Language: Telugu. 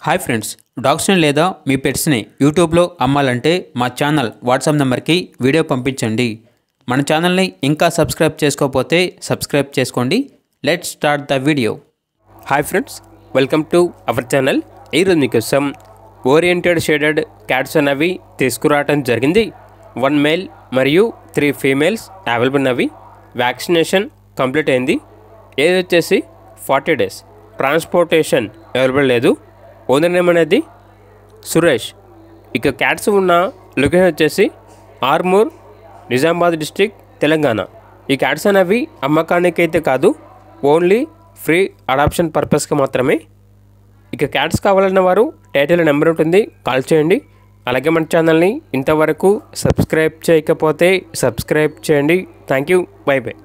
హాయ్ ఫ్రెండ్స్, డాగ్స్ని లేదా మీ పెట్స్ని యూట్యూబ్లో అమ్మాలంటే మా ఛానల్ వాట్సాప్ నెంబర్కి వీడియో పంపించండి. మన ఛానల్ని ఇంకా సబ్స్క్రైబ్ చేసుకోకపోతే సబ్స్క్రైబ్ చేసుకోండి. Let's start the video. Hi friends, welcome to our channel. ఈరోజు మీకోసం ఓరియంటెడ్ షేడెడ్ క్యాట్స్ అనేవి తీసుకురావడం జరిగింది. 1 మేల్ మరియు 3 ఫీమేల్స్ అవైలబుల్ ఉన్నవి. వ్యాక్సినేషన్ కంప్లీట్ అయింది. ఏజ్ వచ్చేసి 40 days. ట్రాన్స్పోర్టేషన్ అవైలబుల్ లేదు. ఓనర్ నేమ్ అనేది సురేష్. ఇక క్యాట్స్ ఉన్న లొకేషన్ వచ్చేసి ఆర్మూర్, నిజామాబాద్ డిస్ట్రిక్ట్, తెలంగాణ. ఈ క్యాట్స్ అనేవి అమ్మకానికి అయితే కాదు, ఓన్లీ ఫ్రీ అడాప్షన్ పర్పస్కి మాత్రమే. ఇక క్యాట్స్ కావాలన్న వారు టైటిల్ నెంబర్ ఉంటుంది, కాల్ చేయండి. అలాగే మన ఛానల్ని ఇంతవరకు సబ్స్క్రైబ్ చేయకపోతే సబ్స్క్రైబ్ చేయండి. Thank you, by by.